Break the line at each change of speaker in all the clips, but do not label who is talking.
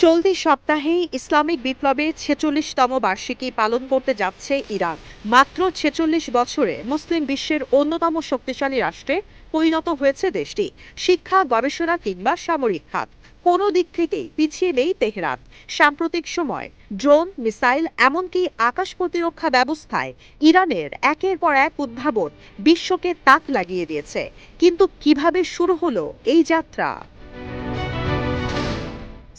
চলতি সপ্তাহেই ইসলামিক বিপ্লবের ৪৬তম বার্ষিকী পালন করতে যাচ্ছে ইরান। মাত্র ৪৬ বছরে মুসলিম বিশ্বের অন্যতম শক্তিশালী রাষ্ট্রে পরিণত হয়েছে দেশটি। শিক্ষা, গবেষণা কিংবা সামরিক খাত, কোনো দিক থেকেই পিছিয়ে নেই তেহরান। সাম্প্রতিক সময় ড্রোন, মিসাইল, এমনকি আকাশ প্রতিরক্ষা ব্যবস্থায় ইরানের একের পর এক উদ্ভাবন বিশ্বকে তাক লাগিয়ে দিয়েছে। কিন্তু কিভাবে শুরু হলো এই যাত্রা?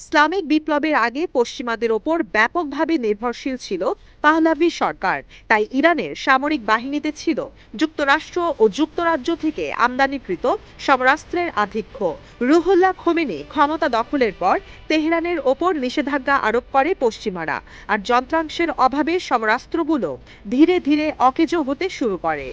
ইসলামিক বিপ্লবের আগে পশ্চিমাদের ওপর ব্যাপকভাবে নির্ভরশীল ছিল পাহলাভি সরকার। তাই ইরানের সামরিক বাহিনীতে ছিল যুক্তরাষ্ট্র ও যুক্তরাজ্য থেকে আমদানিকৃত সমরাস্ত্রের আধিক্য। রুহুল্লাহ খোমেনি ক্ষমতা দখলের পর তেহরানের ওপর নিষেধাজ্ঞা আরোপ করে পশ্চিমারা, আর যন্ত্রাংশের অভাবে সমরাস্ত্রগুলো ধীরে ধীরে অকেজো হতে শুরু করে।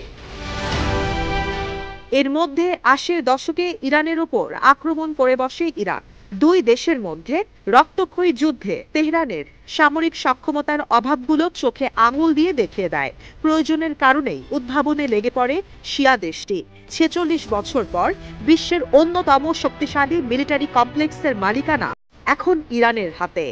এর মধ্যে ৮০-এর দশকে ইরানের ওপর আক্রমণ করে বসে ইরাক। দুই দেশের মধ্যে রক্তক্ষয়ী যুদ্ধে তেহরানের সামরিক সক্ষমতার অভাবগুলো চোখে আঙুল দিয়ে দেখিয়ে দেয়। প্রয়োজনের কারণেই উদ্ভাবনে লেগে পড়ে শিয়া দেশটি। ৪৬ বছর পর বিশ্বের অন্যতম শক্তিশালী মিলিটারি কমপ্লেক্সের মালিকানা এখন ইরানের হাতে।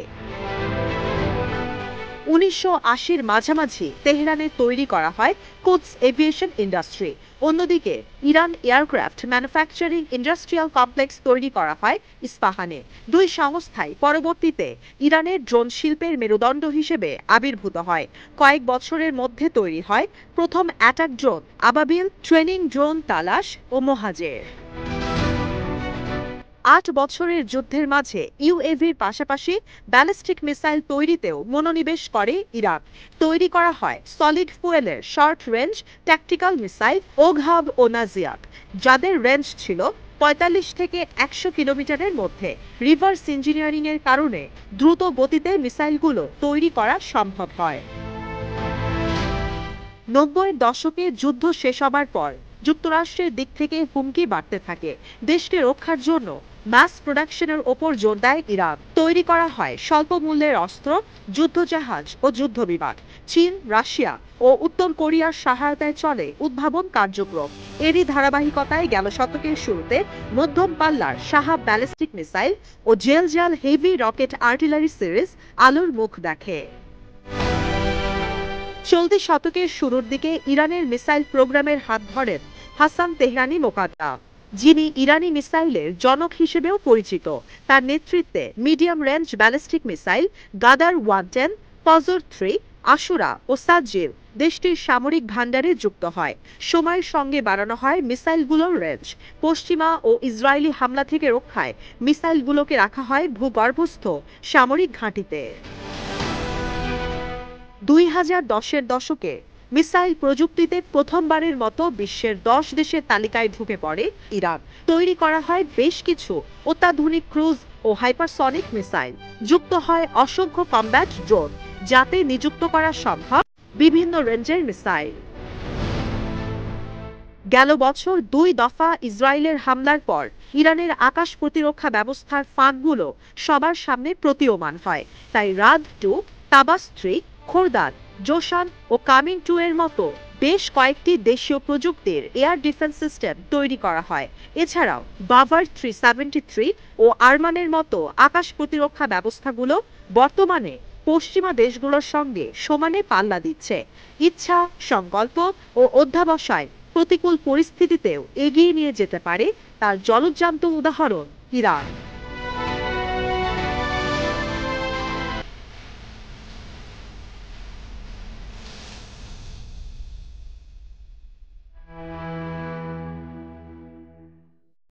১৯৮০-র মাঝামাঝি তেহরানে তৈরি করা হয় কুদস এভিয়েশন ইন্ডাস্ট্রি। অন্যদিকে Iran aircraft manufacturing industrial complex তৈরি করা হয় ইস্পাহানে। দুই সংস্থাই পরবর্তীতে ইরানের ড্রোন শিল্পের মেরুদণ্ড হিসেবে আবির্ভূত হয়। কয়েক বছরের মধ্যে তৈরি হয় প্রথম অ্যাটাক ড্রোন আবাবিল, ট্রেনিং ড্রোন তালাশ ও মোহাজের। ৮ বছরের যুদ্ধের মাঝে ইউএভির পাশাপাশি ব্যালিস্টিক মিসাইল তৈরিতেও মনোনিবেশ করে ইরাক। তৈরি করা হয় সলিড ফুয়েলের short range tactical missile Oghab ও নাজিয়াক, যাদের রেঞ্জ ছিল ৪৫ থেকে ১০০ কিলোমিটারের মধ্যে। রিভার্স ইঞ্জিনিয়ারিং এর কারণে দ্রুত গতিতে মিসাইলগুলো তৈরি করা সম্ভব হয়। ৯০-এর দশকে যুদ্ধ শেষ হবার পর যুক্তরাষ্ট্রের দিক থেকে হুমকি বাড়তে থাকে। দেশকে রক্ষার জন্য মাস প্রোডাকশনের ওপর জোর দেয় ইরান। তৈরি করা হয় স্বল্প মূল্যের অস্ত্র, যুদ্ধজাহাজ ও যুদ্ধবিমান। চীন, রাশিয়া ও উত্তর কোরিয়ার সহায়তায় চলে উদ্ভাবন কার্যক্রম। এরই ধারাবাহিকতায় গেল শতকের শুরুতে মধ্যম পাল্লার সাহাব ব্যালিস্টিক মিসাইল ও জেলজাল হেভি রকেট আর্টিলারি সিরিজ আলোর মুখ দেখে। চলতি শতকের শুরুর দিকে ইরানের মিসাইল প্রোগ্রামের হাত ধরেন হাসান তেহরানি মোকাদ্দা, যিনি ইরানি মিসাইলের জনক হিসেবেও পরিচিত। তার নেতৃত্বে মিডিয়াম রেঞ্জ ব্যালিস্টিক মিসাইল গাদার ১১০, ফজর ৩, আশুরা ও সাজ্জির দেশটির সামরিক ভান্ডারে যুক্ত হয়। সময়ের সঙ্গে বাড়ানো হয় মিসাইলগুলোর রেঞ্জ। পশ্চিমা ও ইসরায়েলি হামলা থেকে রক্ষায় মিসাইলগুলোকে রাখা হয় ভূগর্ভস্থ সামরিক ঘাঁটিতে। ২০১০-এর দশকে মিসাইল প্রযুক্তিতে প্রথমবারের মতো বিশ্বের ১০ দেশের তালিকায় ঢুকে পড়ে ইরান। তৈরি করা হয় বেশ কিছু অত্যাধুনিক ক্রুজ ও হাইপারসনিক মিসাইল। যুক্ত হয় অসংখ্য কমব্যাট ড্রোন, যাতে নিযুক্ত করা সম্ভব বিভিন্ন রেঞ্জের মিসাইল। গেল বছর ২ দফা ইসরায়েলের হামলার পর ইরানের আকাশ প্রতিরক্ষা ব্যবস্থার ফাঁকগুলো সবার সামনে প্রতীয়মান হয়। তাই রাদ ২, তাবাস ৩, খোরদাদ, জোশান ও কামিং ২ এর মতো বেশ কয়েকটি দেশীয় প্রযুক্তির এয়ার ডিফেন্স সিস্টেম তৈরি করা হয়। এছাড়াও বাভার ৩৭৩ ও আরমানের মতো আকাশ প্রতিরক্ষা ব্যবস্থাগুলো বর্তমানে পশ্চিমা দেশগুলোর সঙ্গে সমানে পাল্লা দিচ্ছে। ইচ্ছা, সংকল্প ও অধ্যবসায় প্রতিকূল পরিস্থিতিতেও এগিয়ে নিয়ে যেতে পারে, তার জলজ্যান্ত উদাহরণ ইরান।